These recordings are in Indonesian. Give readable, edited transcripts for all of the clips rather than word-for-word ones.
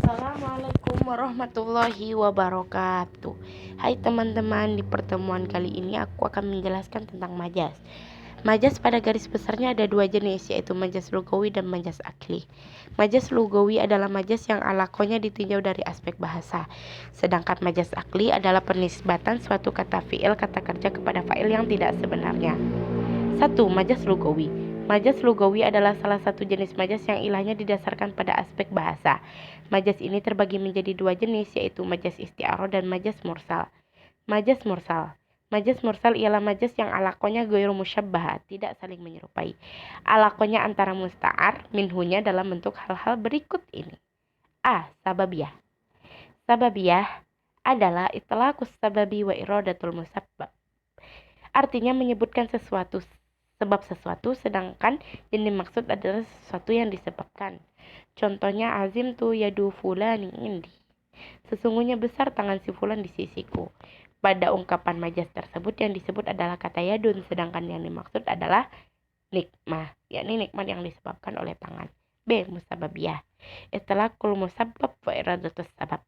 Assalamualaikum warahmatullahi wabarakatuh. Hai teman-teman, di pertemuan kali ini aku akan menjelaskan tentang majas. Majas pada garis besarnya ada dua jenis, yaitu majas lugawi dan majas akli. Majas lugawi adalah majas yang alakonya ditinjau dari aspek bahasa. Sedangkan majas akli adalah penisbatan suatu kata fi'il kata kerja kepada fa'il yang tidak sebenarnya. 1. Majas lugawi. Majas lugawi adalah salah satu jenis majas yang ilahnya didasarkan pada aspek bahasa. Majas ini terbagi menjadi dua jenis, yaitu majas isti'arah dan majas mursal. Majas mursal. Majas mursal ialah majas yang alakonya ghairu musyabbah, tidak saling menyerupai. Alakonya antara musta'ar minhunya dalam bentuk hal-hal berikut ini. A. Sababiyah. Sababiyah adalah itlaqus sababi wa iradatul musabbab. Artinya menyebutkan sesuatu sebab sesuatu, sedangkan yang dimaksud adalah sesuatu yang disebabkan. Contohnya, azim tu yadu fulani indi. Sesungguhnya besar tangan si fulan di sisiku. Pada ungkapan majas tersebut yang disebut adalah kata yadun, sedangkan yang dimaksud adalah nikmah, yakni nikmat yang disebabkan oleh tangan. B. Musababiyah. Itlaqul musabbab wa iradatus sabab.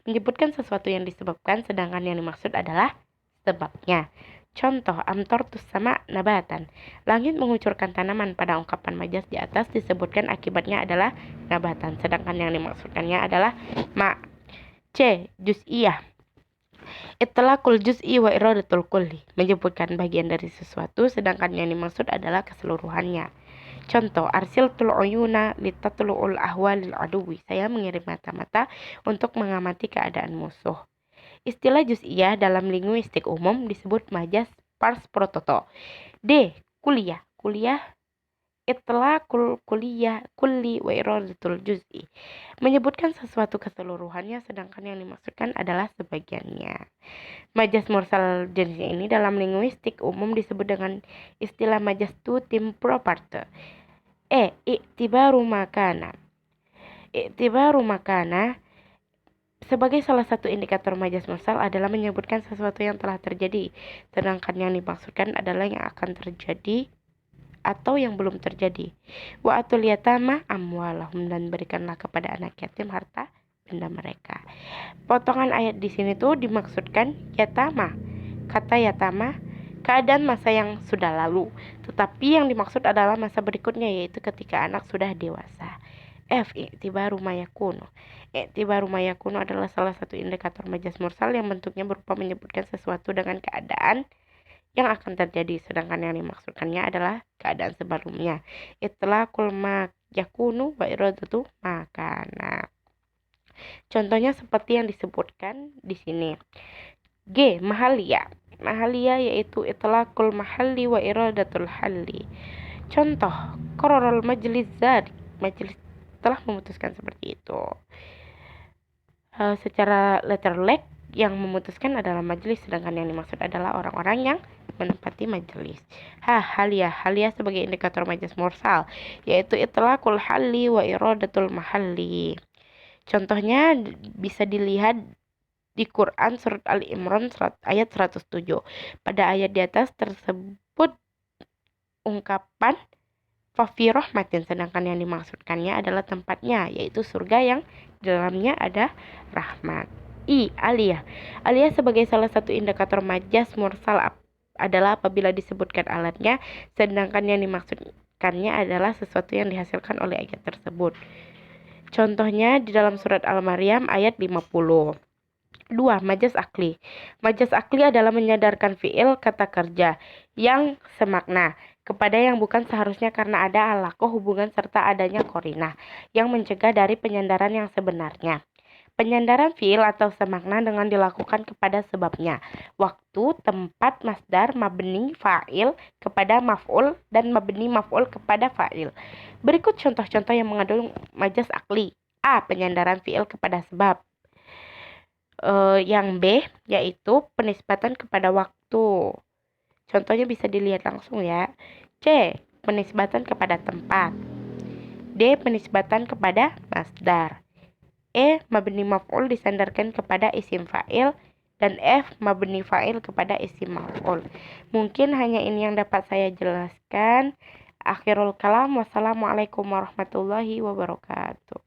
Menyebutkan sesuatu yang disebabkan, sedangkan yang dimaksud adalah sebabnya. Contoh, amtortus sama nabatan. Langit mengucurkan tanaman. Pada ungkapan majas di atas disebutkan akibatnya adalah nabatan, sedangkan yang dimaksudkannya adalah ma. C. Juz'iyah. Itlaqul juz'i wa iradatul kulli. Menyebutkan bagian dari sesuatu, sedangkan yang dimaksud adalah keseluruhannya. Contoh, arsiltul uyuna litatlu'ul ahwalil aduwi. Saya mengirim mata-mata untuk mengamati keadaan musuh. Istilah juz'iyah dalam linguistik umum disebut majas pars prototo. D. Kuliah. Kuliah itlaqul kuliah kulli wa iradatul juz'i. Menyebutkan sesuatu keseluruhannya, sedangkan yang dimaksudkan adalah sebagiannya. Majas mursal jenis ini dalam linguistik umum disebut dengan istilah majas tutim proparte. E. I'tibaru makana. I'tibaru makana sebagai salah satu indikator majas mursal adalah menyebutkan sesuatu yang telah terjadi, sedangkan yang dimaksudkan adalah yang akan terjadi atau yang belum terjadi. Wa atul yatama amwalahum, dan berikanlah kepada anak yatim harta benda mereka. Potongan ayat di sini tuh dimaksudkan yatama. Kata yatama keadaan masa yang sudah lalu, tetapi yang dimaksud adalah masa berikutnya, yaitu ketika anak sudah dewasa. F. I'tibaru mayakunu. I'tibaru mayakunu adalah salah satu indikator majas mursal yang bentuknya berupa menyebutkan sesuatu dengan keadaan yang akan terjadi, sedangkan yang dimaksudkannya adalah keadaan sebelumnya. Itlaqul mayakunu wa iradatu makana. Contohnya seperti yang disebutkan di sini. G. Mahaliyah. Mahaliyah yaitu itlaqul mahalli wa iradatul halli. Contoh, qararul majlis zari. Majelis telah memutuskan seperti itu. Secara letter leg, yang memutuskan adalah majelis, sedangkan yang dimaksud adalah orang-orang yang menempati majelis. Haliyah. Haliyah sebagai indikator majas mursal, yaitu itlaqul halli wa iradatul mahalli. Contohnya bisa dilihat di Quran surat Ali Imran ayat 107. Pada ayat di atas tersebut ungkapan fafi rahmatin, sedangkan yang dimaksudkannya adalah tempatnya, yaitu surga yang di dalamnya ada rahmat. I. Aliyah. Aliyah sebagai salah satu indikator majas mursal adalah apabila disebutkan alatnya, sedangkan yang dimaksudkannya adalah sesuatu yang dihasilkan oleh ayat tersebut. Contohnya di dalam surat Al-Maryam ayat 50. 2. Majas akli. Majas akli adalah menyadarkan fi'il kata kerja yang semakna kepada yang bukan seharusnya karena ada alakoh hubungan serta adanya korinah yang mencegah dari penyandaran yang sebenarnya. Penyandaran fi'il atau semakna dengan dilakukan kepada sebabnya, waktu, tempat, masdar, mabni, fa'il kepada maf'ul, dan mabni maf'ul kepada fa'il. Berikut contoh-contoh yang mengandung majas akli. A. Penyandaran fi'il kepada sebab. Yang B yaitu penisbatan kepada waktu. Contohnya bisa dilihat langsung ya. C. Penisbatan kepada tempat. D. Penisbatan kepada masdar. E. Mabni maf'ul disandarkan kepada isim fa'il. Dan F. Mabni fa'il kepada isim maf'ul. Mungkin hanya ini yang dapat saya jelaskan. Akhirul kalam. Wassalamualaikum warahmatullahi wabarakatuh.